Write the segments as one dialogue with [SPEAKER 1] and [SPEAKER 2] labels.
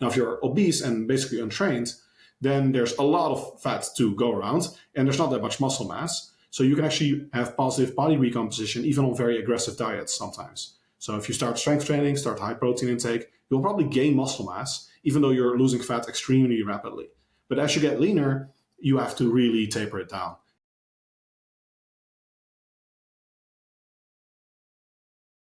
[SPEAKER 1] Now, if you're obese and basically untrained, then there's a lot of fat to go around and there's not that much muscle mass. So you can actually have positive body recomposition even on very aggressive diets sometimes. So if you start strength training, start high protein intake, you'll probably gain muscle mass, even though you're losing fat extremely rapidly. But as you get leaner, you have to really taper it down.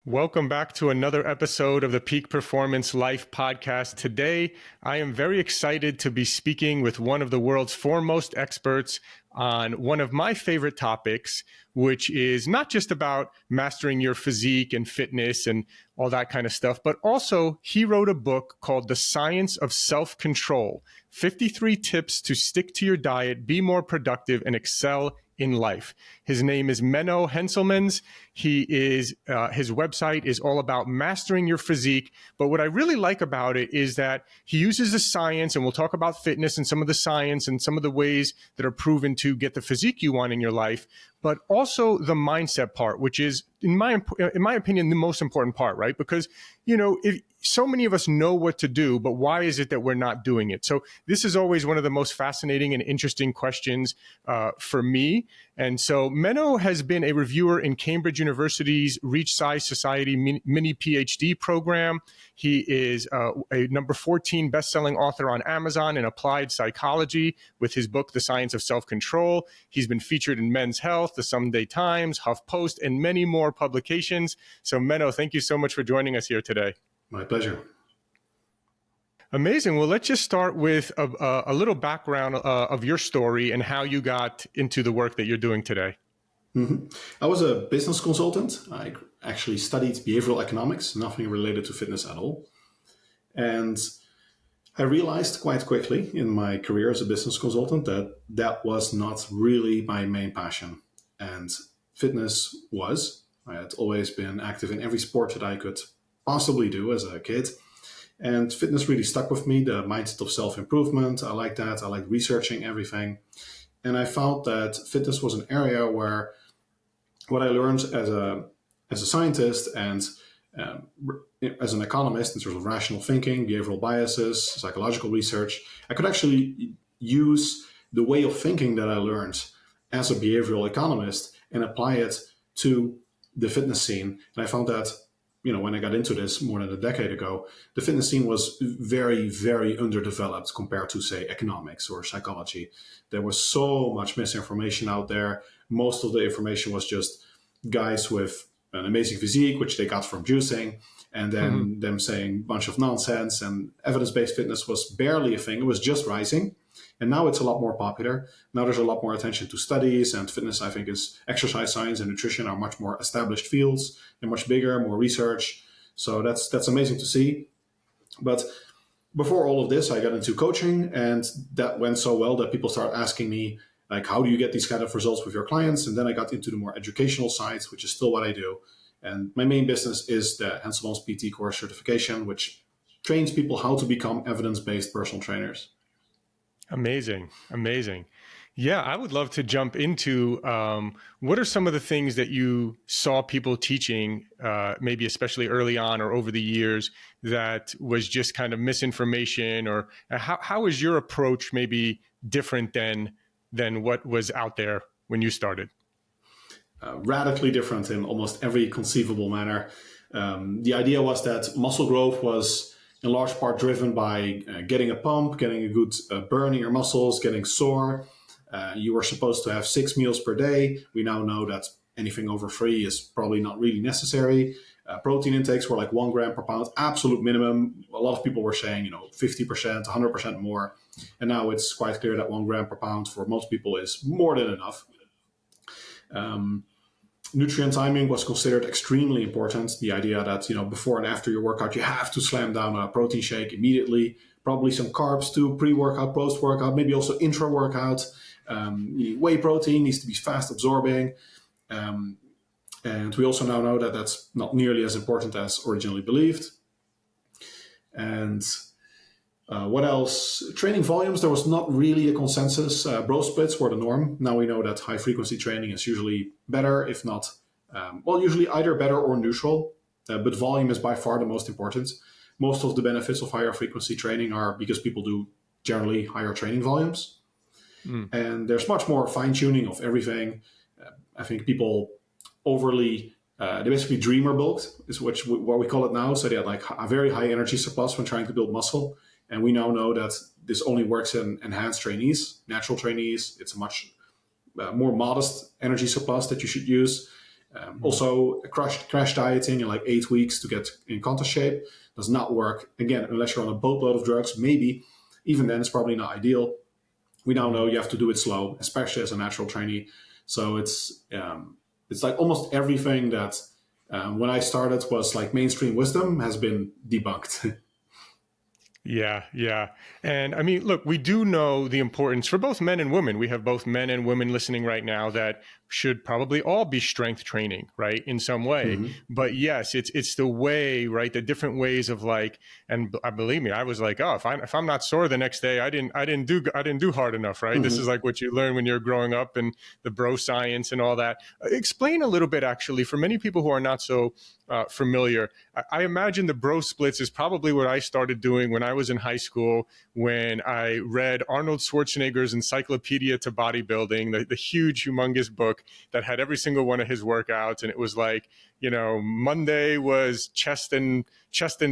[SPEAKER 2] Welcome back to another episode of the Peak Performance Life podcast. Today, I am very excited to be speaking with one of the world's foremost experts on one of my favorite topics, which is not just about mastering your physique and fitness and all that kind of stuff, but also he wrote a book called The Science of Self-Control, 53 Tips to Stick to Your Diet, Be More Productive, and Excel in Life. His name is Menno Henselmans. His website is all about mastering your physique. But what I really like about it is that he uses the science, and we'll talk about fitness and some of the science and some of the ways that are proven to get the physique you want in your life, but also the mindset part, which is, in my opinion, the most important part, right? Because, if so many of us know what to do, but why is it that we're not doing it? So this is always one of the most fascinating and interesting questions for me. And so Menno has been a reviewer in Cambridge University's Reach Size Society mini PhD program. He is a number 14 best-selling author on Amazon in applied psychology with his book, The Science of Self-Control. He's been featured in Men's Health, the Sunday Times, HuffPost, and many more publications. So Menno, thank you so much for joining us here today.
[SPEAKER 1] My pleasure.
[SPEAKER 2] Amazing. Well, let's just start with a little background of your story and how you got into the work that you're doing today.
[SPEAKER 1] Mm-hmm. I was a business consultant. I actually studied behavioral economics, nothing related to fitness at all. And I realized quite quickly in my career as a business consultant that that was not really my main passion. And fitness was. I had always been active in every sport that I could possibly do as a kid. And fitness really stuck with me, the mindset of self-improvement. I like that. I like researching everything. And I found that fitness was an area where what I learned as a scientist and as an economist in terms of rational thinking, behavioral biases, psychological research, I could actually use the way of thinking that I learned as a behavioral economist and apply it to the fitness scene. And I found that when I got into this more than a decade ago, the fitness scene was very, very underdeveloped compared to, say, economics or psychology. There was so much misinformation out there. Most of the information was just guys with an amazing physique, which they got from juicing, and then them saying a bunch of nonsense, and evidence-based fitness was barely a thing. It was just rising. And now it's a lot more popular. Now there's a lot more attention to studies, and fitness, I think, is exercise science and nutrition are much more established fields. They're much bigger, more research. So that's amazing to see. But before all of this, I got into coaching, and that went so well that people started asking me, like, how do you get these kind of results with your clients? And then I got into the more educational side, which is still what I do. And my main business is the Henselmans PT course certification, which trains people how to become evidence-based personal trainers.
[SPEAKER 2] Amazing. Amazing. Yeah, I would love to jump into what are some of the things that you saw people teaching, maybe especially early on or over the years, that was just kind of misinformation, or how is your approach maybe different than what was out there when you started?
[SPEAKER 1] Radically different in almost every conceivable manner. The idea was that muscle growth was in large part driven by getting a pump, getting a good burn in your muscles, getting sore. You were supposed to have 6 meals per day. We now know that anything over 3 is probably not really necessary. Protein intakes were like 1 gram per pound, absolute minimum. A lot of people were saying, 50%, 100% more. And now it's quite clear that 1 gram per pound for most people is more than enough. Nutrient timing was considered extremely important. The idea that, before and after your workout, you have to slam down a protein shake immediately, probably some carbs too, pre-workout, post-workout, maybe also intra-workout. Whey protein needs to be fast absorbing. And we also now know that that's not nearly as important as originally believed. And what else? Training volumes, there was not really a consensus. Bro splits were the norm. Now we know that high frequency training is usually better, if not, usually either better or neutral. But volume is by far the most important. most of the benefits of higher frequency training are because people do generally higher training volumes. And there's much more fine tuning of everything. I think people overly, they basically dreamer bulked is what we call it now. So they had like a very high energy surplus when trying to build muscle. And we now know that this only works in enhanced trainees, natural trainees. It's a much more modest energy surplus that you should use. Also, crash dieting in like 8 weeks to get in contest shape does not work. Again, unless you're on a boatload of drugs, maybe. Even then, it's probably not ideal. We now know you have to do it slow, especially as a natural trainee. So it's like almost everything that when I started was like mainstream wisdom has been debunked.
[SPEAKER 2] Yeah, yeah. And I mean, look, we do know the importance for both men and women. We have both men and women listening right now that should probably all be strength training, right, in some way. But yes, it's the way, right, the different ways of like, and believe me, I was like, oh, if I'm not sore the next day, I didn't do hard enough, right? This is like what you learn when you're growing up and the broscience and all that. Explain a little bit, actually, for many people who are not so familiar. I imagine the bro splits is probably what I started doing when I was in high school, when I read Arnold Schwarzenegger's Encyclopedia to Bodybuilding, the huge, humongous book that had every single one of his workouts. And it was like, you know, Monday was chest and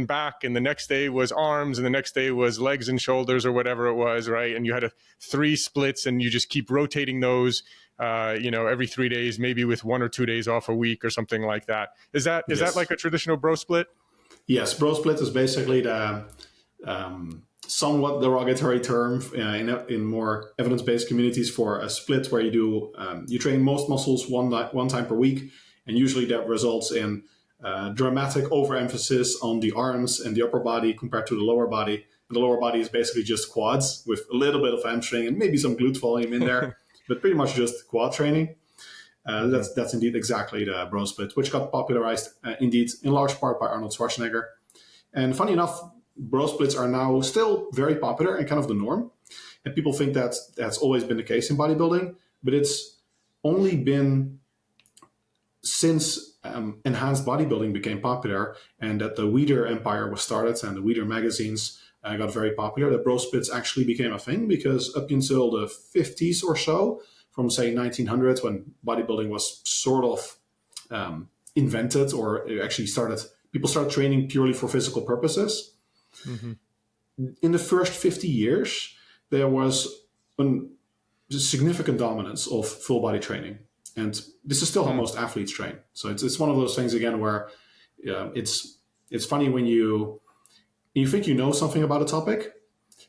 [SPEAKER 2] back, and the next day was arms, and the next day was legs and shoulders, or whatever it was, right? And you had 3 splits, and you just keep rotating those, every 3 days, maybe with 1 or 2 days off a week or something like that. Is that like a traditional bro split?
[SPEAKER 1] Yes, bro split is basically the somewhat derogatory term in more evidence-based communities for a split where you train most muscles one time per week, and usually that results in dramatic overemphasis on the arms and the upper body compared to the lower body. And the lower body is basically just quads with a little bit of hamstring and maybe some glute volume in there, but pretty much just quad training. That's indeed exactly the bro split, which got popularized indeed in large part by Arnold Schwarzenegger. And funny enough, bro splits are now still very popular and kind of the norm. And people think that's always been the case in bodybuilding, but it's only been since enhanced bodybuilding became popular and that the Weider empire was started and the Weider magazines got very popular, that bro splits actually became a thing, because up until the 50s or so, from say 1900, when bodybuilding was sort of invented, or it actually people started training purely for physical purposes. In the first 50 years, there was a significant dominance of full body training. And this is still how most athletes train. So it's one of those things, again, where it's funny when you think you know something about a topic,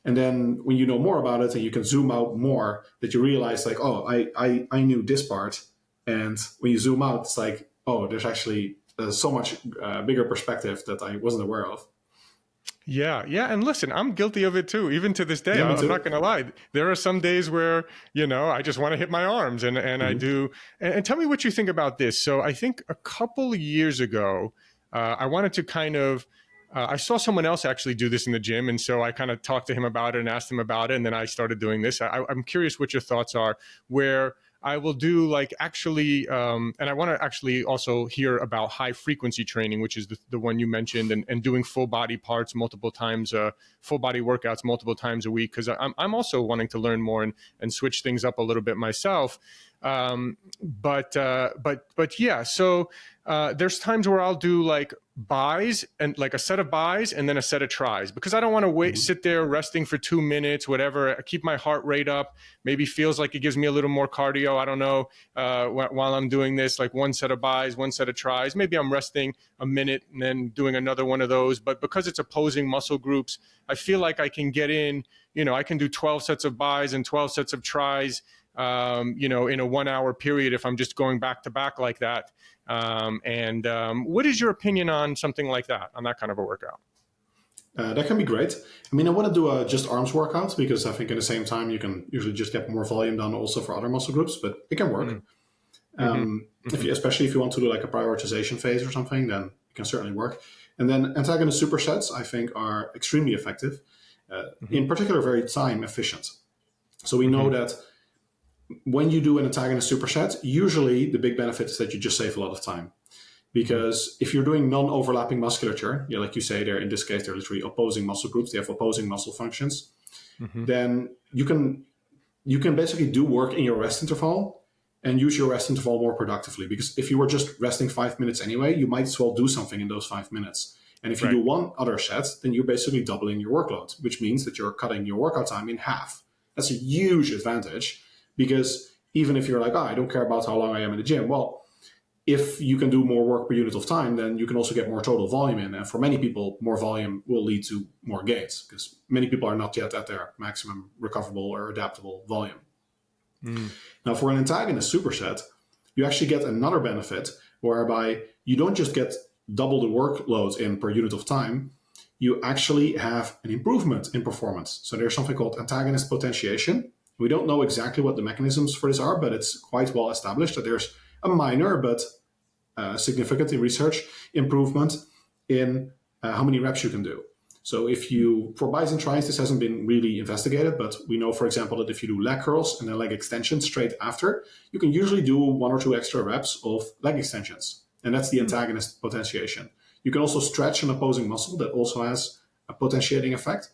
[SPEAKER 1] and then when you know more about it and you can zoom out more, that you realize like, oh, I knew this part. And when you zoom out, it's like, oh, there's actually so much bigger perspective that I wasn't aware of.
[SPEAKER 2] Yeah. And listen, I'm guilty of it too. Even to this day, I'm not going to lie. There are some days where, I just want to hit my arms and I do. And tell me what you think about this. So I think a couple of years ago, I wanted to kind of, I saw someone else actually do this in the gym. And so I kind of talked to him about it and asked him about it. And then I started doing this. I'm curious what your thoughts are, where I will do like actually, and I want to actually also hear about high frequency training, which is the one you mentioned, and doing full body parts multiple times, full body workouts multiple times a week, because I'm also wanting to learn more and switch things up a little bit myself. But yeah, so there's times where I'll do like buys and like a set of buys and then a set of tries, because I don't want to sit there resting for 2 minutes, whatever. I keep my heart rate up. Maybe feels like it gives me a little more cardio. I don't know. While I'm doing this, like one set of buys, one set of tries, maybe I'm resting a minute and then doing another one of those. But because it's opposing muscle groups, I feel like I can get in, I can do 12 sets of buys and 12 sets of tries, in a 1 hour period if I'm just going back to back like that. What is your opinion on something like that, on that kind of a workout?
[SPEAKER 1] That can be great. I mean, I want to do a just arms workout, because I think at the same time you can usually just get more volume done also for other muscle groups, but it can work. Especially if you want to do like a prioritization phase or something, then it can certainly work. And then antagonist supersets, I think, are extremely effective, in particular very time efficient. So we know that when you do an antagonist superset, usually the big benefit is that you just save a lot of time. Because if you're doing non-overlapping musculature, like you say there, in this case, they're literally opposing muscle groups, they have opposing muscle functions, then you can basically do work in your rest interval and use your rest interval more productively. Because if you were just resting 5 minutes anyway, you might as well do something in those 5 minutes. And if you do one other set, then you're basically doubling your workload, which means that you're cutting your workout time in half. That's a huge advantage, because even if you're like, I don't care about how long I am in the gym, well, if you can do more work per unit of time, then you can also get more total volume in. And for many people, more volume will lead to more gains, because many people are not yet at their maximum recoverable or adaptable volume. Now, for an antagonist superset, you actually get another benefit whereby you don't just get double the workload in per unit of time, you actually have an improvement in performance. So there's something called antagonist potentiation. We don't know exactly what the mechanisms for this are, but it's quite well established that there's a minor but significant in research improvement in how many reps you can do. So for bis and tris, this hasn't been really investigated, but we know, for example, that if you do leg curls and then leg extensions straight after, you can usually do 1 or 2 extra reps of leg extensions. And that's the antagonist potentiation. You can also stretch an opposing muscle that also has a potentiating effect.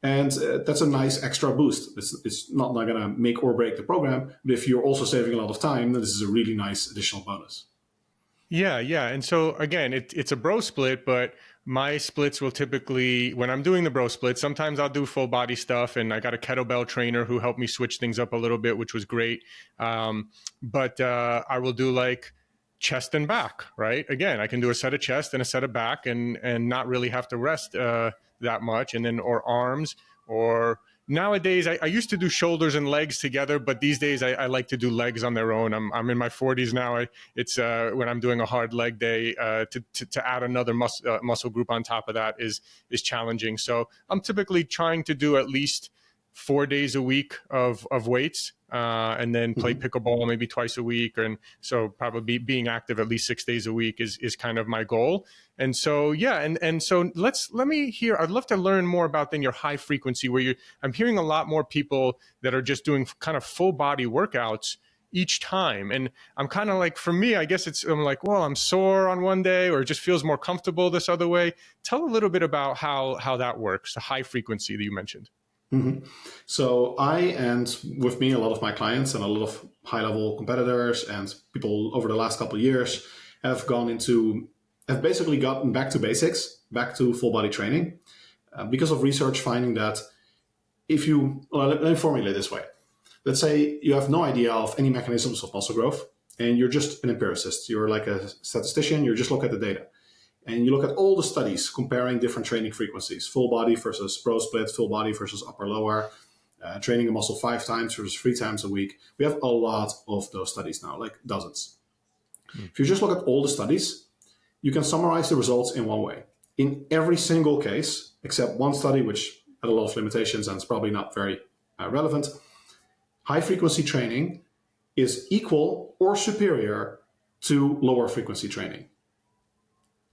[SPEAKER 1] And that's a nice extra boost. It's not going to make or break the program, but if you're also saving a lot of time, then this is a really nice additional bonus.
[SPEAKER 2] Yeah. And so again, it's a bro split, but my splits will typically, when I'm doing the bro split, sometimes I'll do full body stuff, and I got a kettlebell trainer who helped me switch things up a little bit, which was great. But I will do like chest and back, right? Again, I can do a set of chest and a set of back and not really have to rest that much. And then, or arms, or nowadays I used to do shoulders and legs together, but these days I like to do legs on their own. I'm in my 40s now. It's when I'm doing a hard leg day, to add another muscle group on top of that is challenging. So I'm typically trying to do at least 4 days a week of weights, and then play pickleball maybe twice a week. And so probably being active at least 6 days a week is kind of my goal. And so, yeah. And so let me hear, I'd love to learn more about then your high frequency, where I'm hearing a lot more people that are just doing kind of full body workouts each time. And I'm kind of like, for me, I guess I'm like, well, I'm sore on one day, or it just feels more comfortable this other way. Tell a little bit about how that works, the high frequency that you mentioned.
[SPEAKER 1] So and with me, a lot of my clients and a lot of high-level competitors and people over the last couple of years have basically gotten back to basics, back to full-body training, because of research finding that let me formulate this way. Let's say you have no idea of any mechanisms of muscle growth, and you're just an empiricist. You're like a statistician. You just look at the data. And you look at all the studies comparing different training frequencies, full body versus pro split, full body versus upper lower, training a muscle 5 times versus 3 times a week. We have a lot of those studies now, like dozens. If you just look at all the studies, you can summarize the results in one way. In every single case, except one study, which had a lot of limitations and is probably not very relevant, high frequency training is equal or superior to lower frequency training.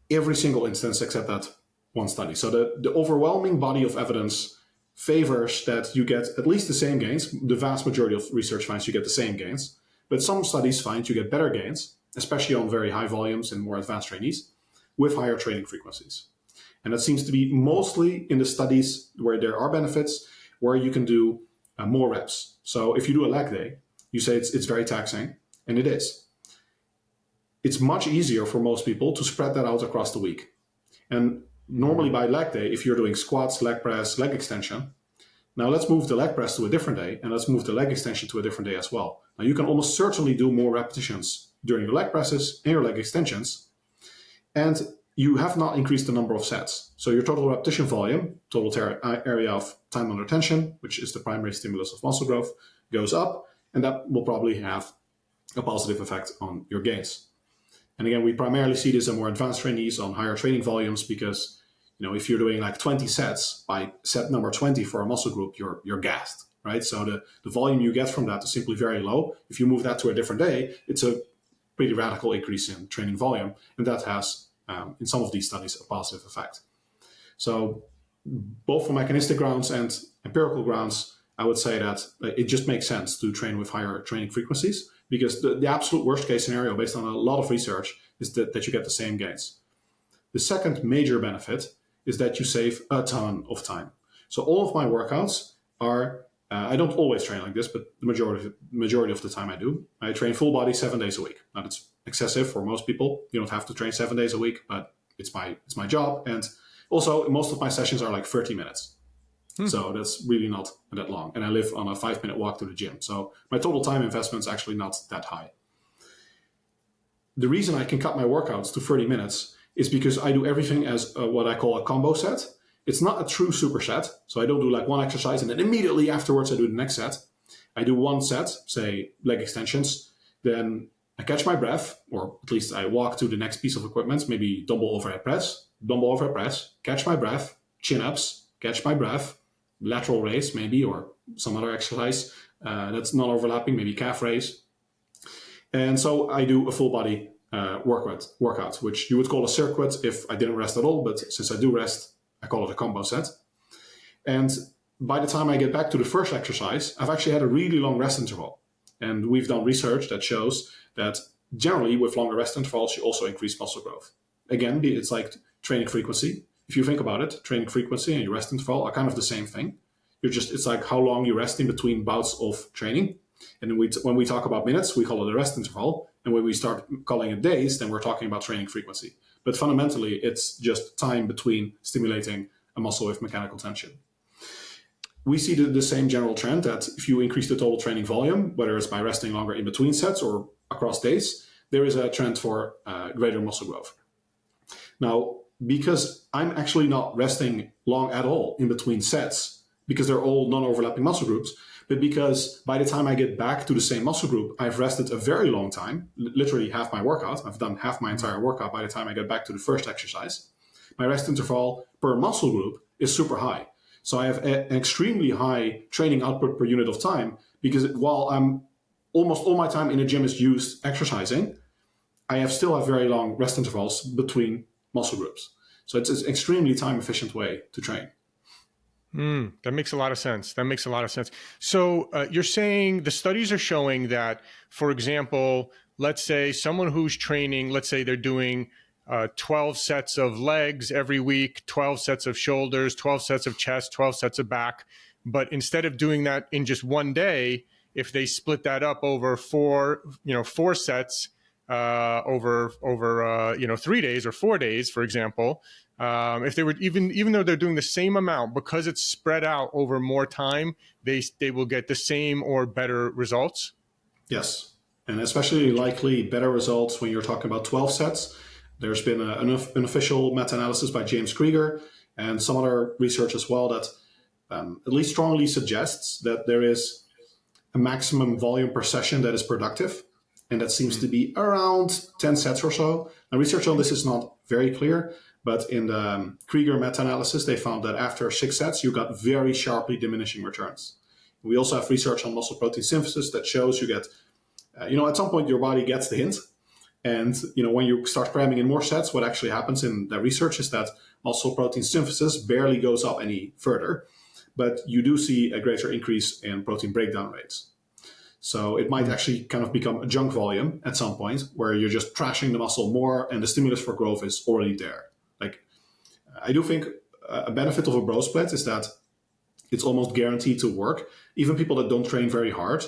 [SPEAKER 1] Every single instance except that one study. So the overwhelming body of evidence favors that you get at least the same gains. The vast majority of research finds you get the same gains, but some studies find you get better gains, especially on very high volumes and more advanced trainees, with higher training frequencies. And that seems to be mostly in the studies where there are benefits, where you can do more reps. So if you do a leg day, you say it's very taxing, and it is. It's much easier for most people to spread that out across the week. And normally by leg day, if you're doing squats, leg press, leg extension, now let's move the leg press to a different day, and let's move the leg extension to a different day as well. Now you can almost certainly do more repetitions during your leg presses and your leg extensions, and you have not increased the number of sets. So your total repetition volume, total area of time under tension, which is the primary stimulus of muscle growth, goes up, and that will probably have a positive effect on your gains. And again, we primarily see this in more advanced trainees on higher training volumes, because if you're doing like 20 sets, by set number 20 for a muscle group, you're gassed, right? So the volume you get from that is simply very low. If you move that to a different day, it's a pretty radical increase in training volume, and that has, in some of these studies, a positive effect. So both for mechanistic grounds and empirical grounds, I would say that it just makes sense to train with higher training frequencies, because the absolute worst case scenario, based on a lot of research, is that you get the same gains. The second major benefit is that you save a ton of time. So all of my workouts are, I don't always train like this, but the majority of the time I do. I train full body 7 days a week. Now that's excessive for most people. You don't have to train 7 days a week, but it's my job. And also most of my sessions are like 30 minutes. So that's really not that long. And I live on a 5-minute walk to the gym. So my total time investment is actually not that high. The reason I can cut my workouts to 30 minutes is because I do everything as what I call a combo set. It's not a true superset. So I don't do like one exercise and then immediately afterwards I do the next set. I do one set, say leg extensions, then I catch my breath, or at least I walk to the next piece of equipment, maybe dumbbell overhead press, catch my breath, chin-ups, catch my breath, lateral raise maybe, or some other exercise that's non-overlapping, maybe calf raise. And so I do a full body workout, which you would call a circuit if I didn't rest at all. But since I do rest, I call it a combo set. And by the time I get back to the first exercise, I've actually had a really long rest interval. And we've done research that shows that generally with longer rest intervals, you also increase muscle growth. Again, it's like training frequency. If you think about it, training frequency and your rest interval are kind of the same thing. It's like how long you rest in between bouts of training. And when we talk about minutes, we call it a rest interval. And when we start calling it days, then we're talking about training frequency. But fundamentally, it's just time between stimulating a muscle with mechanical tension. We see the same general trend that if you increase the total training volume, whether it's by resting longer in between sets or across days, there is a trend for greater muscle growth. Now, because I'm actually not resting long at all in between sets, because they're all non-overlapping muscle groups, but because by the time I get back to the same muscle group, I've rested a very long time, literally half my workout. I've done half my entire workout by the time I get back to the first exercise. My rest interval per muscle group is super high. So I have an extremely high training output per unit of time, because while I'm almost all my time in the gym is used exercising, I still have very long rest intervals between muscle groups. So it's an extremely time efficient way to train.
[SPEAKER 2] That makes a lot of sense. So you're saying the studies are showing that, for example, let's say someone who's training, let's say they're doing 12 sets of legs every week, 12 sets of shoulders, 12 sets of chest, 12 sets of back. But instead of doing that in just one day, if they split that up over four sets over 3 days or 4 days, for example, if they were even though they're doing the same amount, because it's spread out over more time, they will get the same or better results?
[SPEAKER 1] Yes, and especially likely better results when you're talking about 12 sets. There's been an official meta-analysis by James Krieger and some other research as well that at least strongly suggests that there is a maximum volume per session that is productive, and that seems to be around 10 sets or so. Now, research on this is not very clear, but in the Krieger meta-analysis, they found that after 6 sets, you got very sharply diminishing returns. We also have research on muscle protein synthesis that shows you get, at some point your body gets the hint. And, when you start cramming in more sets, what actually happens in the research is that muscle protein synthesis barely goes up any further, but you do see a greater increase in protein breakdown rates. So it might actually kind of become a junk volume at some point where you're just trashing the muscle more and the stimulus for growth is already there. I do think a benefit of a bro split is that it's almost guaranteed to work. Even people that don't train very hard,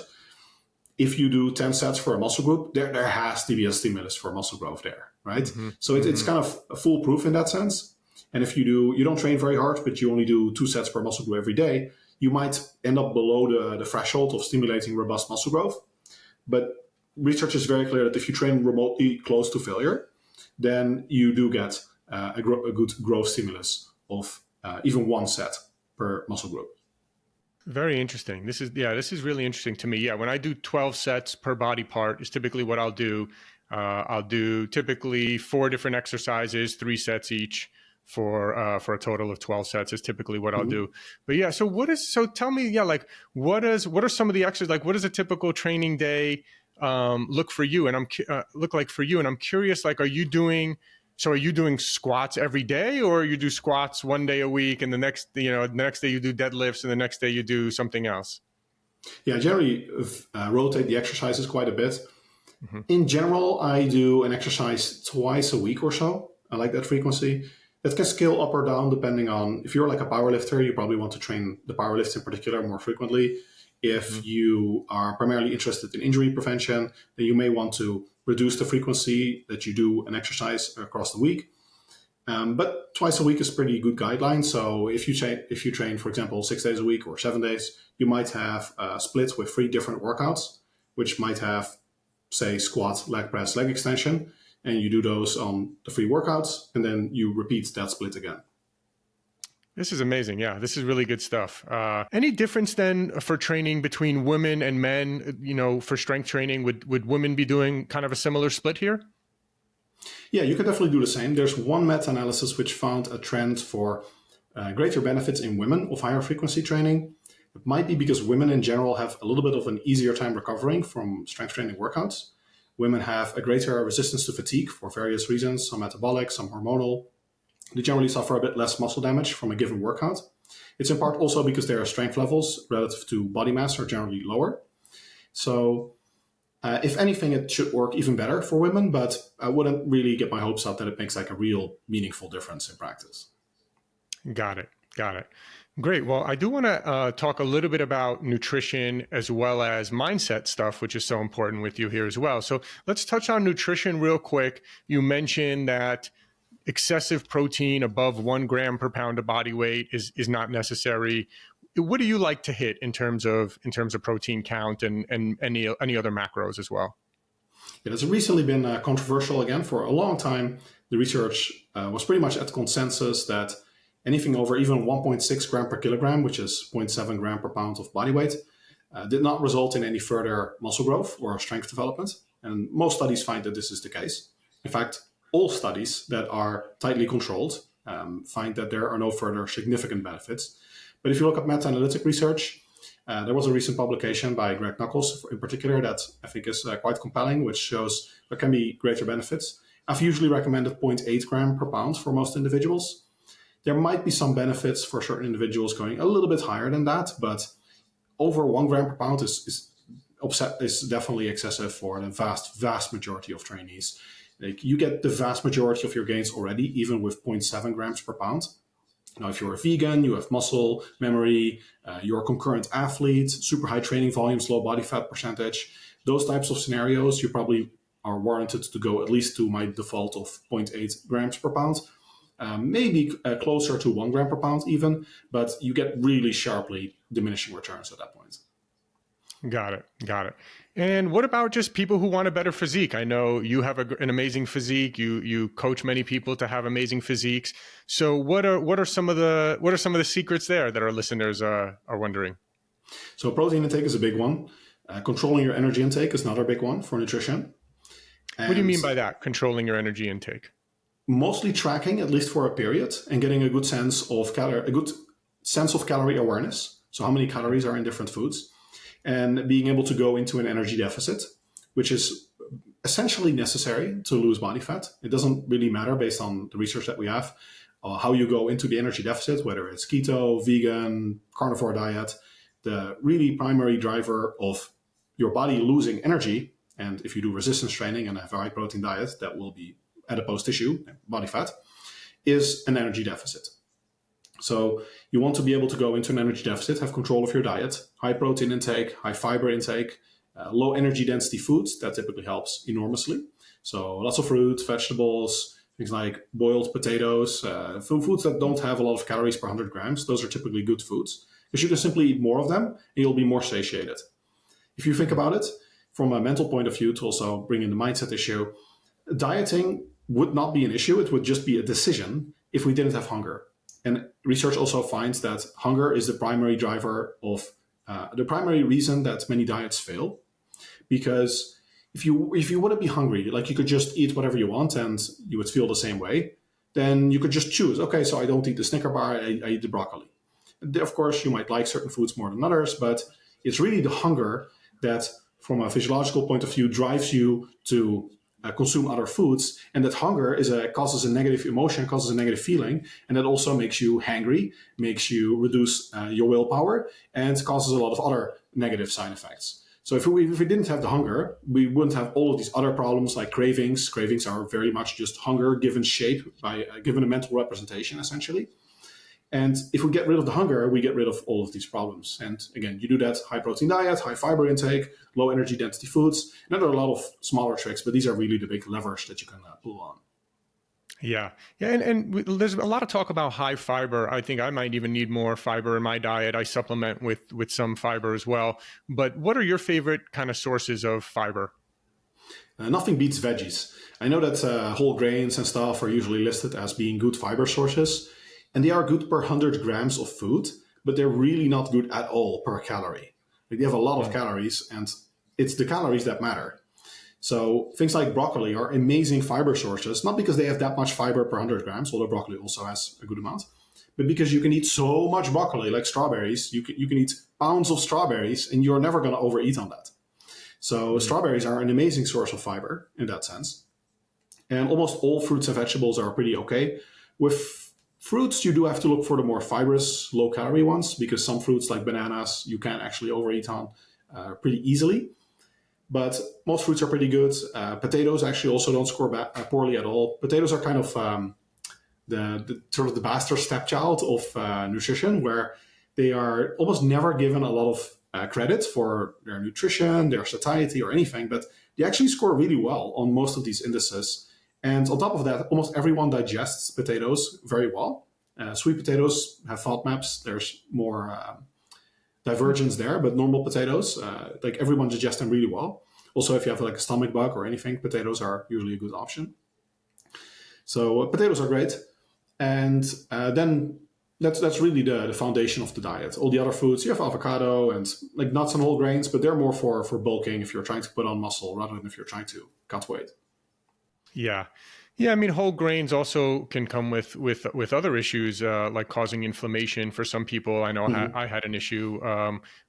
[SPEAKER 1] if you do 10 sets for a muscle group, there has to be a stimulus for muscle growth there, right? So it's kind of foolproof in that sense. And if you don't train very hard, but you only do 2 sets per muscle group every day, you might end up below the threshold of stimulating robust muscle growth. But research is very clear that if you train remotely close to failure, then you do get a good growth stimulus of even 1 set per muscle group.
[SPEAKER 2] Very interesting. This is really interesting to me. Yeah, when I do 12 sets per body part is typically what I'll do. I'll do typically 4 different exercises, 3 sets each for a total of 12 sets is typically what I'll do. But yeah, so tell me, what are some of the exercises, like what does a typical training day look for you? And look like for you. And I'm curious, like, are you doing squats every day, or you do squats one day a week and the next day you do deadlifts and the next day you do something else?
[SPEAKER 1] Yeah, generally rotate the exercises quite a bit. In general, I do an exercise twice a week or so. I like that frequency. It can scale up or down depending on, if you're like a powerlifter, you probably want to train the powerlifts in particular more frequently. If you are primarily interested in injury prevention, then you may want to reduce the frequency that you do an exercise across the week. But twice a week is pretty good guideline. So if you train, for example, 6 days a week or 7 days, you might have a split with 3 different workouts, which might have, say, squat, leg press, leg extension, and you do those on the 3 workouts, and then you repeat that split again.
[SPEAKER 2] This is amazing. Yeah, this is really good stuff. Any difference then for training between women and men, for strength training? Would women be doing kind of a similar split here?
[SPEAKER 1] Yeah, you could definitely do the same. There's one meta-analysis which found a trend for greater benefits in women of higher frequency training. It might be because women in general have a little bit of an easier time recovering from strength training workouts. Women have a greater resistance to fatigue for various reasons, some metabolic, some hormonal. They generally suffer a bit less muscle damage from a given workout. It's in part also because their strength levels relative to body mass are generally lower. So if anything, it should work even better for women, but I wouldn't really get my hopes up that it makes like a real meaningful difference in practice.
[SPEAKER 2] Got it. Great. Well, I do want to talk a little bit about nutrition as well as mindset stuff, which is so important with you here as well. So let's touch on nutrition real quick. You mentioned that excessive protein above 1 gram per pound of body weight is not necessary. What do you like to hit in terms of protein count and any other macros as well?
[SPEAKER 1] It has recently been controversial again. For a long time, the research was pretty much at consensus that anything over even 1.6 gram per kilogram, which is 0.7 gram per pound of body weight, did not result in any further muscle growth or strength development. And most studies find that this is the case. In fact, all studies that are tightly controlled find that there are no further significant benefits. But if you look at meta-analytic research, there was a recent publication by Greg Knuckles in particular that I think is quite compelling, which shows there can be greater benefits. I've usually recommended 0.8 gram per pound for most individuals. There might be some benefits for certain individuals going a little bit higher than that, but over 1 gram per pound is definitely excessive for the vast majority of trainees. Like, you get the vast majority of your gains already, even with 0.7 grams per pound. Now, if you're a vegan, you have muscle, memory, you're a concurrent athlete, super high training volumes, low body fat percentage, those types of scenarios, you probably are warranted to go at least to my default of 0.8 grams per pound, maybe closer to 1 gram per pound even, but you get really sharply diminishing returns at that point.
[SPEAKER 2] Got it. And what about just people who want a better physique? I know you have an amazing physique. You coach many people to have amazing physiques. So what are some of the secrets there that our listeners are wondering?
[SPEAKER 1] So protein intake is a big one. Controlling your energy intake is another big one for nutrition.
[SPEAKER 2] And what do you mean by that? Controlling your energy intake?
[SPEAKER 1] Mostly tracking, at least for a period, and getting a good sense of calorie awareness. So how many calories are in different foods, and being able to go into an energy deficit, which is essentially necessary to lose body fat. It doesn't really matter based on the research that we have, how you go into the energy deficit, whether it's keto, vegan, carnivore diet. The really primary driver of your body losing energy, and if you do resistance training and have a high protein diet, that will be adipose tissue, body fat, is an energy deficit. So you want to be able to go into an energy deficit, have control of your diet, high protein intake, high fiber intake, low energy density foods. That typically helps enormously. So lots of fruit, vegetables, things like boiled potatoes, foods that don't have a lot of calories per 100 grams. Those are typically good foods because you can simply eat more of them and you'll be more satiated. If you think about it from a mental point of view, to also bring in the mindset issue, dieting would not be an issue. It would just be a decision if we didn't have hunger. And research also finds that hunger is the primary driver of the primary reason that many diets fail. Because if you wouldn't be hungry, like you could just eat whatever you want and you would feel the same way, then you could just choose, okay, so I don't eat the Snicker bar, I eat the broccoli. Of course, you might like certain foods more than others, but it's really the hunger that, from a physiological point of view, drives you to consume other foods, and that hunger causes a negative emotion, causes a negative feeling, and that also makes you hangry, makes you reduce your willpower, and causes a lot of other negative side effects. So if we didn't have the hunger, we wouldn't have all of these other problems like cravings. Cravings are very much just hunger given shape by given a mental representation, essentially. And if we get rid of the hunger, we get rid of all of these problems. And again, you do that high protein diet, high fiber intake, low energy density foods. And there are a lot of smaller tricks, but these are really the big levers that you can pull on.
[SPEAKER 2] Yeah. Yeah. And there's a lot of talk about high fiber. I think I might even need more fiber in my diet. I supplement with some fiber as well. But what are your favorite kind of sources of fiber?
[SPEAKER 1] Nothing beats veggies. I know that whole grains and stuff are usually listed as being good fiber sources, and they are good per 100 grams of food, but they're really not good at all per calorie. Like, they have a lot of calories, and it's the calories that matter. So things like broccoli are amazing fiber sources, not because they have that much fiber per 100 grams, although broccoli also has a good amount, but because you can eat so much broccoli, like strawberries. You can eat pounds of strawberries, and you're never going to overeat on that. So strawberries are an amazing source of fiber in that sense. And almost all fruits and vegetables are pretty okay. With fruits, you do have to look for the more fibrous, low-calorie ones, because some fruits like bananas, you can actually overeat on pretty easily. But most fruits are pretty good. Potatoes actually also don't score poorly at all. Potatoes are kind of the sort of the bastard stepchild of nutrition, where they are almost never given a lot of credit for their nutrition, their satiety, or anything, but they actually score really well on most of these indices. And on top of that, almost everyone digests potatoes very well. Sweet potatoes have FODMAPs. There's more divergence there, but normal potatoes, like everyone digests them really well. Also, if you have like a stomach bug or anything, potatoes are usually a good option. So potatoes are great. And then that's really the foundation of the diet. All the other foods, you have avocado and like nuts and whole grains, but they're more for bulking if you're trying to put on muscle rather than if you're trying to cut weight.
[SPEAKER 2] Yeah. Yeah, I mean, whole grains also can come with other issues like causing inflammation for some people. I know I had an issue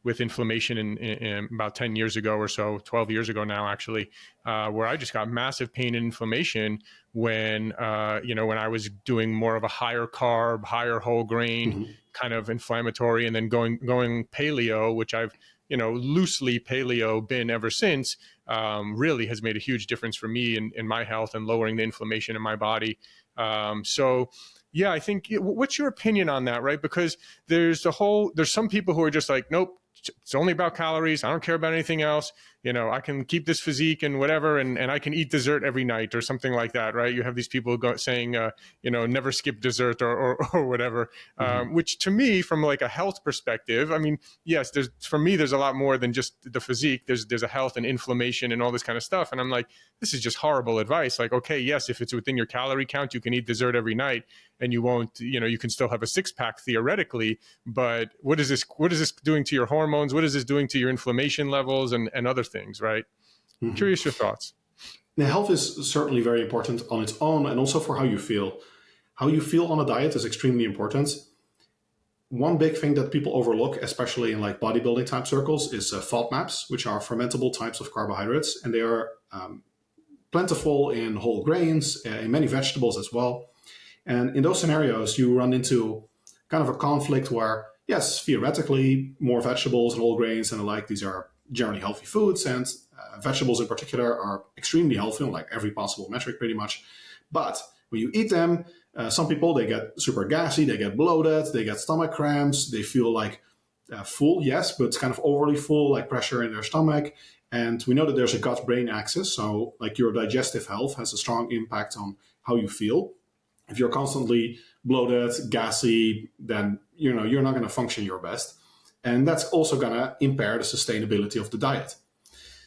[SPEAKER 2] with inflammation in about 10 years ago or so, 12 years ago now, actually, where I just got massive pain and inflammation when I was doing more of a higher carb, higher whole grain kind of inflammatory, and then going paleo, which I've loosely paleo been ever since, really has made a huge difference for me in my health and lowering the inflammation in my body. So yeah, I think, what's your opinion on that, right? Because there's some people who are just like, nope, it's only about calories. I don't care about anything else. I can keep this physique and whatever, and I can eat dessert every night or something like that, right? You have these people saying, never skip dessert or whatever, which to me, from like a health perspective, I mean, yes, for me, there's a lot more than just the physique. There's a health and inflammation and all this kind of stuff. And I'm like, this is just horrible advice. Like, okay, yes, if it's within your calorie count, you can eat dessert every night and you won't, you can still have a six-pack theoretically, but what is this doing to your hormones? What is this doing to your inflammation levels and other things, right? Curious your thoughts.
[SPEAKER 1] Now, health is certainly very important on its own, and also for how you feel. How you feel on a diet is extremely important. One big thing that people overlook, especially in like bodybuilding type circles, is FODMAPs, which are fermentable types of carbohydrates, and they are plentiful in whole grains, in many vegetables as well. And in those scenarios, you run into kind of a conflict where, yes, theoretically, more vegetables and whole grains and the like, these are generally healthy foods, and vegetables in particular are extremely healthy on like every possible metric pretty much. But when you eat them, some people, they get super gassy, they get bloated, they get stomach cramps, they feel like full, yes, but it's kind of overly full, like pressure in their stomach. And we know that there's a gut-brain axis, so like your digestive health has a strong impact on how you feel. If you're constantly bloated, gassy, then you're not going to function your best. And that's also going to impair the sustainability of the diet.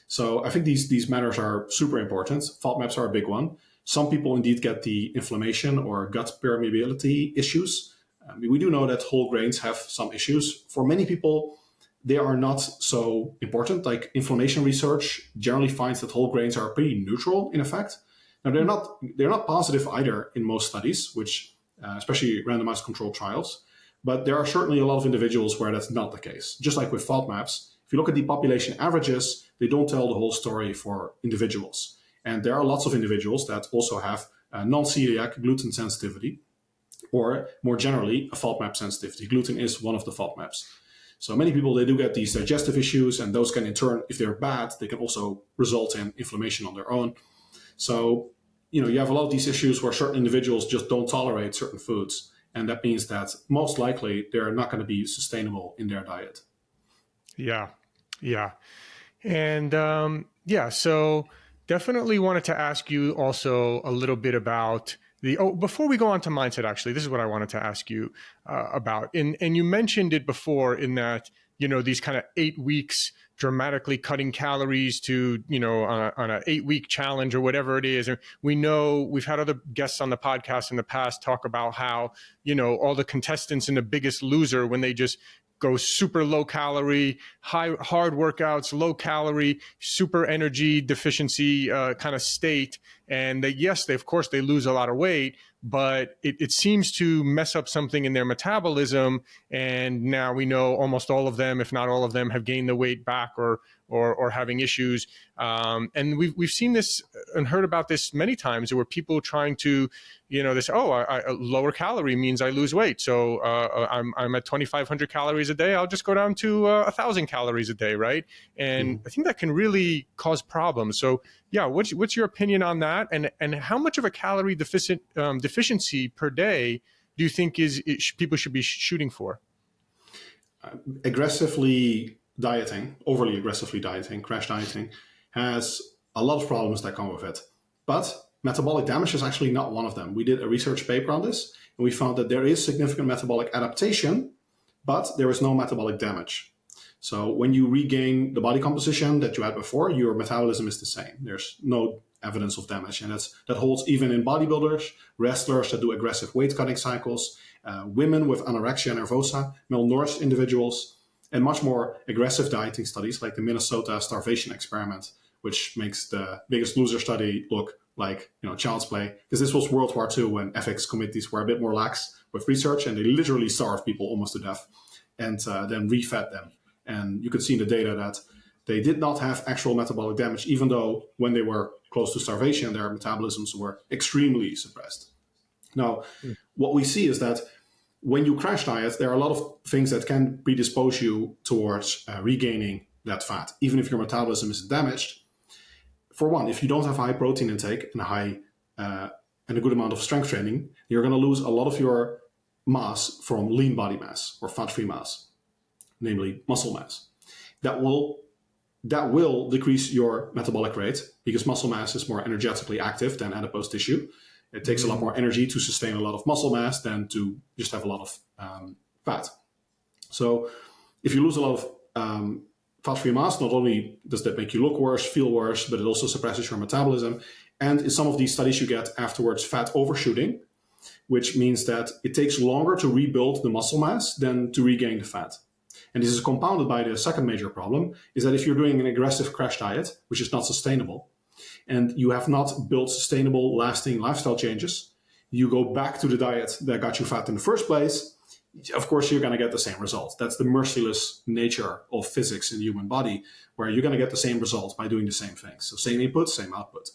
[SPEAKER 1] So I think these matters are super important. FODMAPs are a big one. Some people indeed get the inflammation or gut permeability issues. We do know that whole grains have some issues. For many people, they are not so important. Like inflammation research generally finds that whole grains are pretty neutral in effect. Now, they're not positive either in most studies, which especially randomized controlled trials. But there are certainly a lot of individuals where that's not the case. Just like with FODMAPs, if you look at the population averages, they don't tell the whole story for individuals. And there are lots of individuals that also have non-celiac gluten sensitivity, or more generally, a FODMAP sensitivity. Gluten is one of the FODMAPs. So many people, they do get these digestive issues, and those can in turn, if they're bad, they can also result in inflammation on their own. So, you have a lot of these issues where certain individuals just don't tolerate certain foods. And that means that most likely they're not going to be sustainable in their diet.
[SPEAKER 2] Yeah. Yeah. And so definitely wanted to ask you also a little bit about before we go on to mindset, actually, this is what I wanted to ask you about. And you mentioned it before in that, these kind of 8 weeks dramatically cutting calories to, on a 8-week challenge or whatever it is. And we know we've had other guests on the podcast in the past talk about how, all the contestants in The Biggest Loser, when they just go super low calorie, hard workouts, low calorie, super energy deficiency kind of state. And of course, they lose a lot of weight, but it seems to mess up something in their metabolism. And now we know almost all of them, if not all of them, have gained the weight back or having issues. And we've seen this and heard about this many times. There were people trying to, they say, lower calorie means I lose weight. So I'm at 2,500 calories a day. I'll just go down to 1,000 calories a day, right? And I think that can really cause problems. So what's your opinion on that? And how much of a calorie deficiency per day do you think people should be shooting for?
[SPEAKER 1] Overly aggressively dieting, crash dieting, has a lot of problems that come with it. But metabolic damage is actually not one of them. We did a research paper on this, and we found that there is significant metabolic adaptation, but there is no metabolic damage. So when you regain the body composition that you had before, your metabolism is the same. There's no evidence of damage. And that holds even in bodybuilders, wrestlers that do aggressive weight cutting cycles, women with anorexia nervosa, malnourished individuals, and much more aggressive dieting studies like the Minnesota starvation experiment, which makes the Biggest Loser study look like child's play. Because this was World War II when ethics committees were a bit more lax with research, and they literally starved people almost to death and then refed them. And you could see in the data that they did not have actual metabolic damage, even though when they were close to starvation, their metabolisms were extremely suppressed. Now, what we see is that when you crash diet, there are a lot of things that can predispose you towards regaining that fat, even if your metabolism is damaged. For one, if you don't have high protein intake and a good amount of strength training, you're going to lose a lot of your mass from lean body mass or fat-free mass, namely muscle mass. That will decrease your metabolic rate because muscle mass is more energetically active than adipose tissue. It takes a lot more energy to sustain a lot of muscle mass than to just have a lot of fat. So if you lose a lot of fat-free mass, not only does that make you look worse, feel worse, but it also suppresses your metabolism. And in some of these studies, you get afterwards fat overshooting, which means that it takes longer to rebuild the muscle mass than to regain the fat. And this is compounded by the second major problem, is that if you're doing an aggressive crash diet, which is not sustainable, and you have not built sustainable, lasting lifestyle changes, you go back to the diet that got you fat in the first place, of course, you're going to get the same result. That's the merciless nature of physics in the human body, where you're going to get the same result by doing the same things. So same input, same output.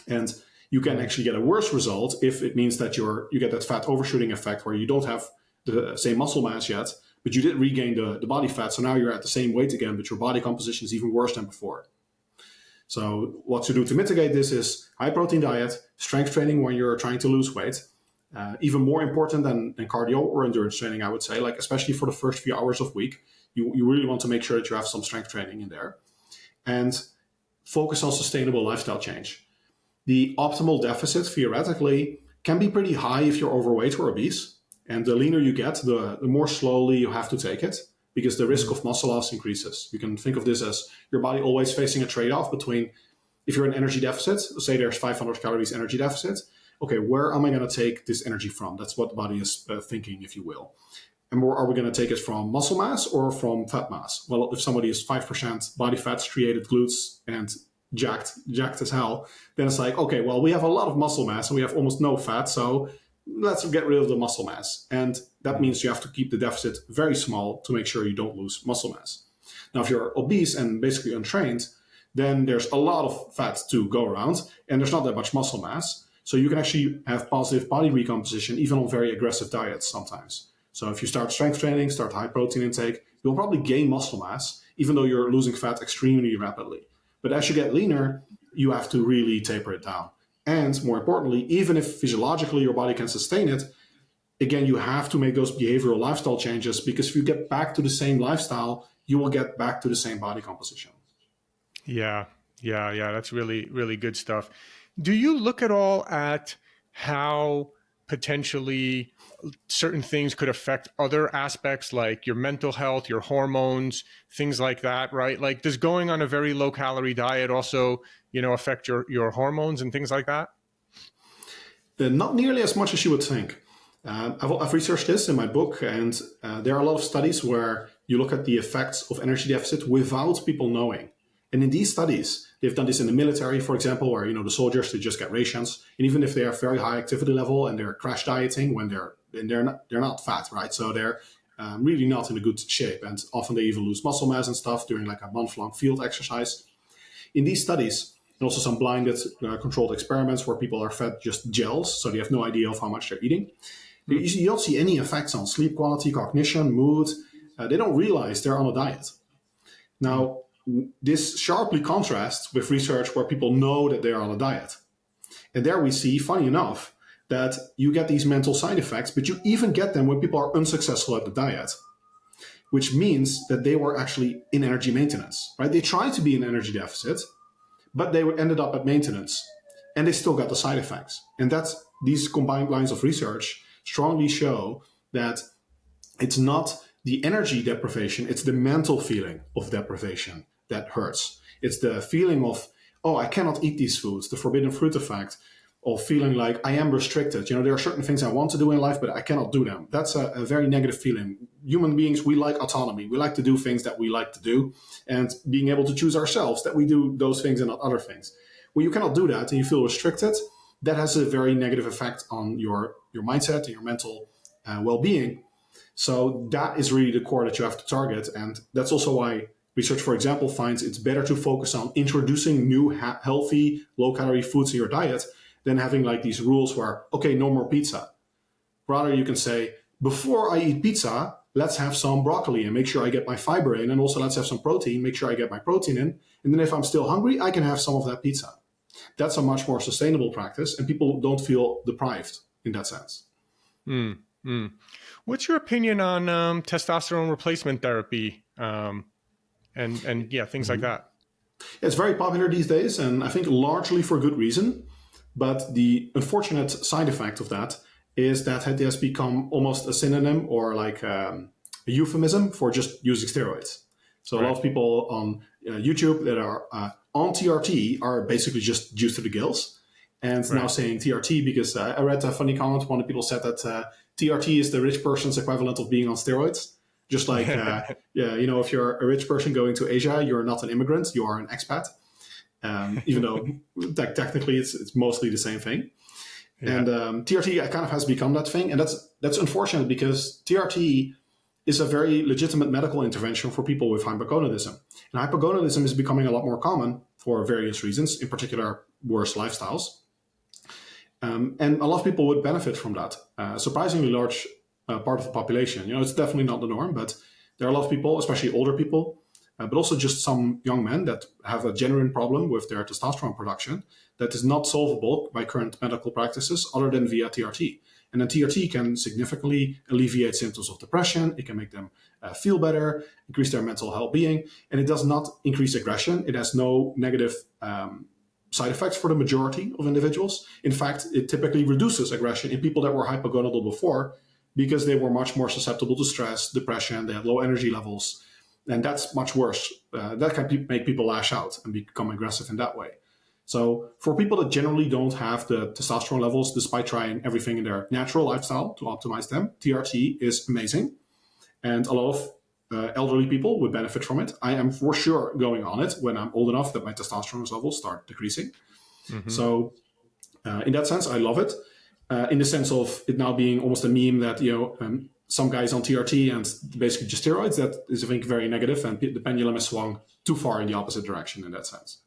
[SPEAKER 1] And you can actually get a worse result if it means that you get that fat overshooting effect where you don't have the same muscle mass yet, but you did regain the body fat. So now you're at the same weight again, but your body composition is even worse than before. So what to do to mitigate this is high protein diet, strength training when you're trying to lose weight, even more important than cardio or endurance training, I would say, like especially for the first few hours of week, you really want to make sure that you have some strength training in there, and focus on sustainable lifestyle change. The optimal deficit theoretically can be pretty high if you're overweight or obese. And the leaner you get, the more slowly you have to take it, because the risk of muscle loss increases. You can think of this as your body always facing a trade-off between, if you're in energy deficit, say there's 500 calories energy deficit, okay, where am I going to take this energy from? That's what the body is thinking, if you will. And where are we going to take it from, muscle mass or from fat mass? Well, if somebody is 5% body fat, striated glutes, and jacked as hell, then it's like, okay, well, we have a lot of muscle mass and we have almost no fat, so let's get rid of the muscle mass. And that means you have to keep the deficit very small to make sure you don't lose muscle mass. Now, if you're obese and basically untrained, then there's a lot of fat to go around and there's not that much muscle mass. So you can actually have positive body recomposition even on very aggressive diets sometimes. So if you start strength training, start high protein intake, you'll probably gain muscle mass, even though you're losing fat extremely rapidly. But as you get leaner, you have to really taper it down. And more importantly, even if physiologically your body can sustain it, again, you have to make those behavioral lifestyle changes, because if you get back to the same lifestyle, you will get back to the same body composition.
[SPEAKER 2] Yeah. That's really, really good stuff. Do you look at all at how potentially certain things could affect other aspects like your mental health, your hormones, things like that, right? Like, does going on a very low calorie diet also, affect your hormones and things like that?
[SPEAKER 1] Not nearly as much as you would think. I've researched this in my book, and there are a lot of studies where you look at the effects of energy deficit without people knowing. And in these studies, they've done this in the military, for example, where the soldiers, they just get rations, and even if they have very high activity level and they're crash dieting when they're not fat, right? So they're really not in a good shape, and often they even lose muscle mass and stuff during like a month-long field exercise. In these studies, and also some blinded controlled experiments where people are fed just gels, so they have no idea of how much they're eating. You don't see any effects on sleep quality, cognition, mood. They don't realize they're on a diet. Now, this sharply contrasts with research where people know that they are on a diet. And there we see, funny enough, that you get these mental side effects, but you even get them when people are unsuccessful at the diet, which means that they were actually in energy maintenance, right? They tried to be in energy deficit, but they ended up at maintenance, and they still got the side effects. And these combined lines of research strongly show that it's not the energy deprivation, it's the mental feeling of deprivation that hurts. It's the feeling of, oh, I cannot eat these foods, the forbidden fruit effect, of feeling like I am restricted. There are certain things I want to do in life, but I cannot do them. That's a very negative feeling. Human beings, we like autonomy. We like to do things that we like to do, and being able to choose ourselves that we do those things and not other things. When you cannot do that and you feel restricted, that has a very negative effect on your mindset and your mental well-being. So that is really the core that you have to target. And that's also why research, for example, finds it's better to focus on introducing new healthy, low-calorie foods in your diet than having like these rules where, okay, no more pizza. Rather, you can say, before I eat pizza, let's have some broccoli and make sure I get my fiber in. And also let's have some protein, make sure I get my protein in. And then if I'm still hungry, I can have some of that pizza. That's a much more sustainable practice, and people don't feel deprived in that sense.
[SPEAKER 2] What's your opinion on testosterone replacement therapy and things like that?
[SPEAKER 1] It's very popular these days, and I think largely for good reason. But the unfortunate side effect of that is that it has become almost a synonym or like a euphemism for just using steroids. So a lot of people on YouTube that are on TRT are basically just juiced to the gills, and now saying TRT because I read a funny comment. One of the people said that TRT is the rich person's equivalent of being on steroids. Just like, if you're a rich person going to Asia, you're not an immigrant, you are an expat. Even though technically it's mostly the same thing. Yeah. And TRT kind of has become that thing. And that's unfortunate because TRT is a very legitimate medical intervention for people with hypogonadism. And hypogonadism is becoming a lot more common for various reasons, in particular worse lifestyles. And a lot of people would benefit from that. Surprisingly large part of the population. It's definitely not the norm, but there are a lot of people, especially older people, but also just some young men that have a genuine problem with their testosterone production that is not solvable by current medical practices other than via TRT. And then TRT can significantly alleviate symptoms of depression. It can make them feel better, increase their mental well-being, and it does not increase aggression. It has no negative side effects for the majority of individuals. In fact, it typically reduces aggression in people that were hypogonadal before because they were much more susceptible to stress, depression, they had low energy levels, and that's much worse. That can make people lash out and become aggressive in that way. So for people that generally don't have the testosterone levels, despite trying everything in their natural lifestyle to optimize them, TRT is amazing. And a lot of elderly people would benefit from it. I am for sure going on it when I'm old enough that my testosterone levels start decreasing. Mm-hmm. So in that sense, I love it. In the sense of it now being almost a meme that, some guys on TRT and basically just steroids, that is, I think, very negative, and the pendulum has swung too far in the opposite direction in that sense.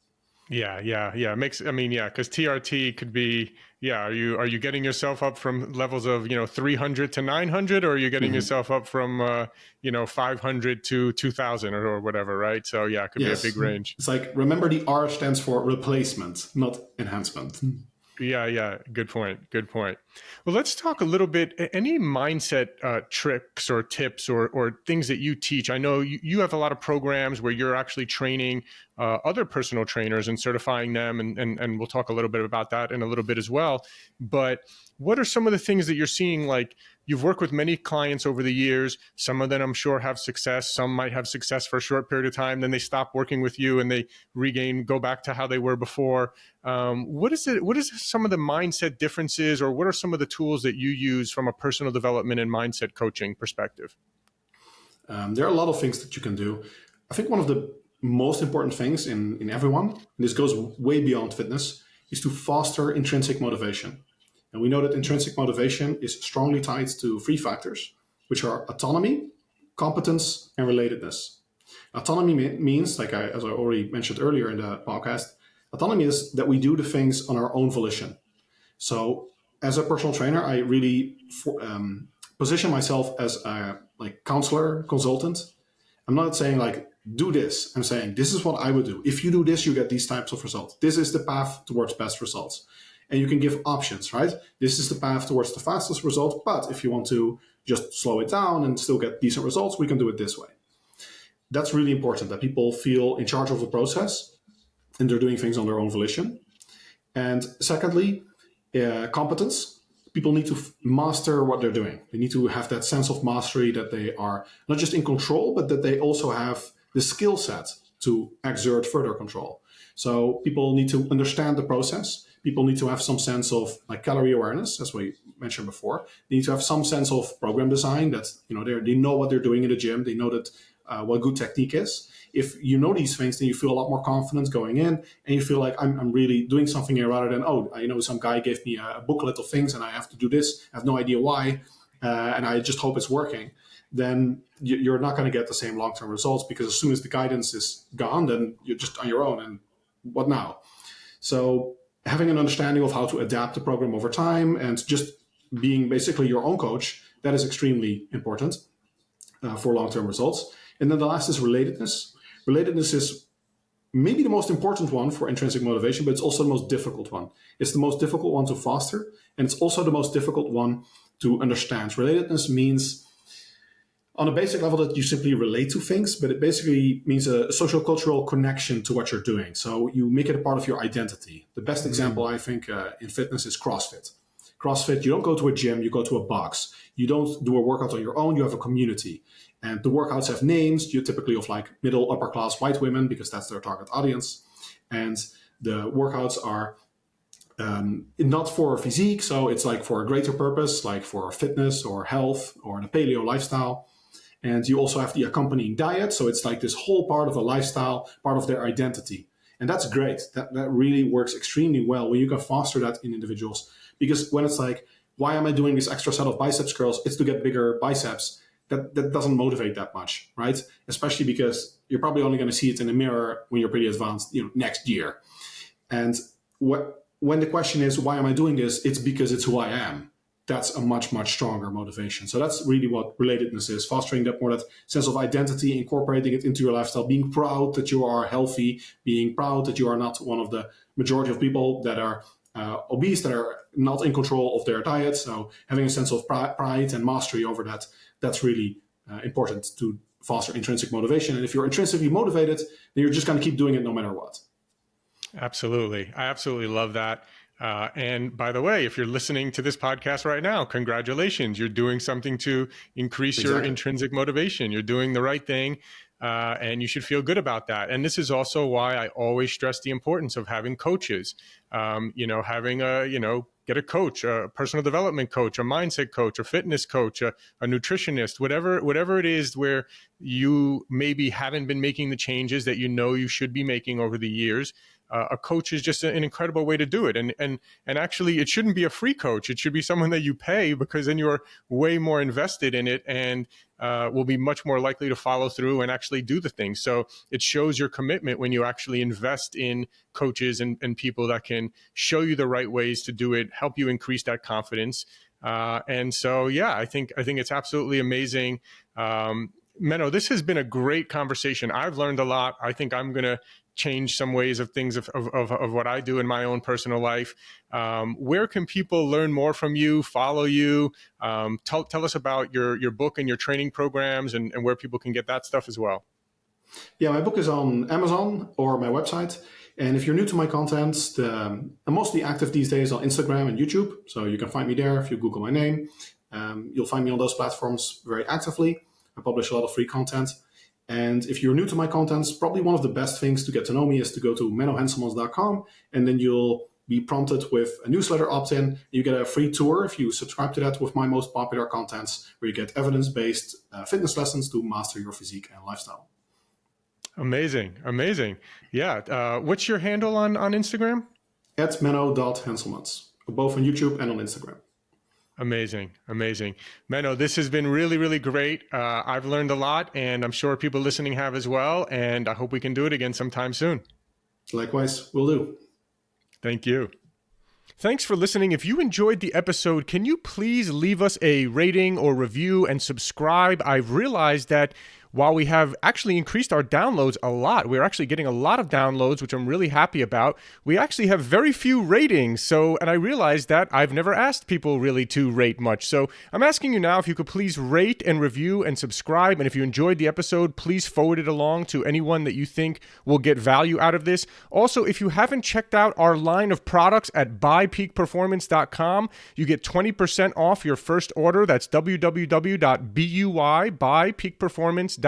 [SPEAKER 2] Yeah. Because TRT could be, Yeah. Are you getting yourself up from levels of, 300 to 900, or are you getting
[SPEAKER 1] Mhm.
[SPEAKER 2] yourself up from, 500 to 2000 or whatever, right? So yeah, it could be a big
[SPEAKER 1] Yes.
[SPEAKER 2] range.
[SPEAKER 1] It's like, remember the R stands for replacement, not enhancement.
[SPEAKER 2] Yeah, yeah. Good point. Good point. Well, let's talk a little bit. Any mindset tricks or tips or things that you teach? I know you have a lot of programs where you're actually training other personal trainers and certifying them, and we'll talk a little bit about that in a little bit as well. But what are some of the things that you're seeing? Like, you've worked with many clients over the years. Some of them, I'm sure, have success. Some might have success for a short period of time. Then they stop working with you and they go back to how they were before. What is it? What is some of the mindset differences, or what are some of the tools that you use from a personal development and mindset coaching perspective?
[SPEAKER 1] There are a lot of things that you can do. I think one of the most important things in everyone, and this goes way beyond fitness, is to foster intrinsic motivation. And we know that intrinsic motivation is strongly tied to three factors, which are autonomy, competence, and relatedness. Autonomy means, as I already mentioned earlier in the podcast, autonomy is that we do the things on our own volition. So as a personal trainer, I really position myself as a counselor, consultant. I'm not saying like, do this. I'm saying, this is what I would do. If you do this, you get these types of results. This is the path towards best results. And you can give options, right? This is the path towards the fastest result. But if you want to just slow it down and still get decent results, we can do it this way. That's really important, that people feel in charge of the process and they're doing things on their own volition. And secondly, competence. People need to master what they're doing. They need to have that sense of mastery, that they are not just in control, but that they also have the skill set to exert further control. So people need to understand the process. People need to have some sense of like calorie awareness, as we mentioned before. They need to have some sense of program design, that they know what they're doing in the gym. They know that what good technique is. If you know these things, then you feel a lot more confidence going in, and you feel like I'm really doing something here, rather than, some guy gave me a booklet of things and I have to do this. I have no idea why, and I just hope it's working. Then you're not going to get the same long-term results, because as soon as the guidance is gone, then you're just on your own. And what now? So having an understanding of how to adapt the program over time and just being basically your own coach, that is extremely important for long-term results. And then the last is relatedness. Relatedness is maybe the most important one for intrinsic motivation, but it's also the most difficult one. It's the most difficult one to foster, and it's also the most difficult one to understand. Relatedness means, on a basic level, that you simply relate to things, but it basically means a social cultural connection to what you're doing. So you make it a part of your identity. The best example, I think, in fitness is CrossFit. CrossFit, you don't go to a gym, you go to a box. You don't do a workout on your own, you have a community. And the workouts have names, you typically of like middle, upper class white women, because that's their target audience. And the workouts are not for physique, so it's like for a greater purpose, like for fitness or health or the paleo lifestyle. And you also have the accompanying diet, so it's like this whole part of a lifestyle, part of their identity. And that's great. That really works extremely well when you can foster that in individuals. Because when it's like, why am I doing this extra set of biceps curls? It's to get bigger biceps. That doesn't motivate that much, right? Especially because you're probably only going to see it in the mirror when you're pretty advanced, next year. And when the question is, why am I doing this? It's because it's who I am. That's a much, much stronger motivation. So that's really what relatedness is, fostering that sense of identity, incorporating it into your lifestyle, being proud that you are healthy, being proud that you are not one of the majority of people that are obese, that are not in control of their diet. So having a sense of pride and mastery over that, that's really important to foster intrinsic motivation. And if you're intrinsically motivated, then you're just going to keep doing it no matter what.
[SPEAKER 2] Absolutely. I absolutely love that. And by the way, if you're listening to this podcast right now, congratulations. You're doing something to increase your intrinsic motivation. You're doing the right thing. And you should feel good about that. And this is also why I always stress the importance of having coaches, get a coach, a personal development coach, a mindset coach, a fitness coach, a nutritionist, whatever it is where you maybe haven't been making the changes that you should be making over the years. a coach is just an incredible way to do it. And actually, it shouldn't be a free coach. It should be someone that you pay, because then you're way more invested in it and will be much more likely to follow through and actually do the thing. So it shows your commitment when you actually invest in coaches and people that can show you the right ways to do it, help you increase that confidence. And so, yeah, I think it's absolutely amazing. Menno, this has been a great conversation. I've learned a lot. I think I'm going to change some ways of things of what I do in my own personal life. Where can people learn more from you, follow you? Tell us about your book and your training programs and where people can get that stuff as well.
[SPEAKER 1] Yeah, my book is on Amazon or my website. And if you're new to my content, I'm mostly active these days on Instagram and YouTube. So you can find me there if you Google my name. You'll find me on those platforms very actively. I publish a lot of free content. And if you're new to my content, probably one of the best things to get to know me is to go to mennohenselmans.com, and then you'll be prompted with a newsletter opt-in. You get a free tour if you subscribe to that with my most popular contents, where you get evidence-based fitness lessons to master your physique and lifestyle.
[SPEAKER 2] Amazing. Yeah. What's your handle on Instagram?
[SPEAKER 1] At menno.henselmans, both on YouTube and on Instagram.
[SPEAKER 2] Amazing. Menno, this has been really, really great. I've learned a lot, and I'm sure people listening have as well. And I hope we can do it again sometime soon.
[SPEAKER 1] Likewise, will do.
[SPEAKER 2] Thank you. Thanks for listening. If you enjoyed the episode, can you please leave us a rating or review and subscribe? I've realized that while we have actually increased our downloads a lot, we're actually getting a lot of downloads, which I'm really happy about. We actually have very few ratings. And I realized that I've never asked people really to rate much. So I'm asking you now if you could please rate and review and subscribe. And if you enjoyed the episode, please forward it along to anyone that you think will get value out of this. Also, if you haven't checked out our line of products at buypeakperformance.com, you get 20% off your first order. That's www.buypeakperformance.com.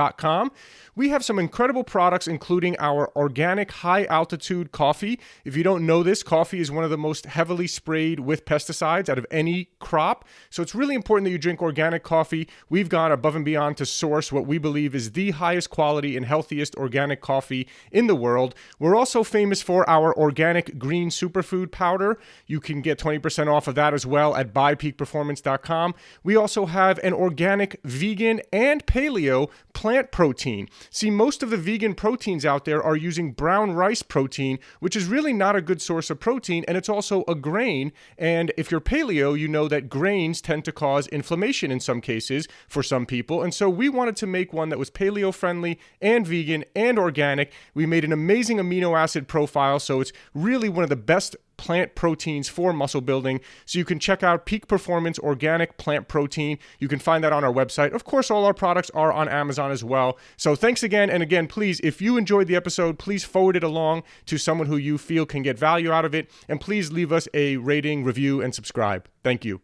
[SPEAKER 2] We have some incredible products, including our organic high-altitude coffee. If you don't know this, coffee is one of the most heavily sprayed with pesticides out of any crop. So it's really important that you drink organic coffee. We've gone above and beyond to source what we believe is the highest quality and healthiest organic coffee in the world. We're also famous for our organic green superfood powder. You can get 20% off of that as well at buypeakperformance.com. We also have an organic vegan and paleo plant protein. See, most of the vegan proteins out there are using brown rice protein, which is really not a good source of protein, and it's also a grain. And if you're paleo, you know that grains tend to cause inflammation in some cases for some people. And so we wanted to make one that was paleo friendly and vegan and organic. We made an amazing amino acid profile, so it's really one of the best plant proteins for muscle building. So you can check out Peak Performance Organic Plant Protein. You can find that on our website. Of course, all our products are on Amazon as well. So thanks again. And again, please, if you enjoyed the episode, please forward it along to someone who you feel can get value out of it. And please leave us a rating, review, and subscribe. Thank you.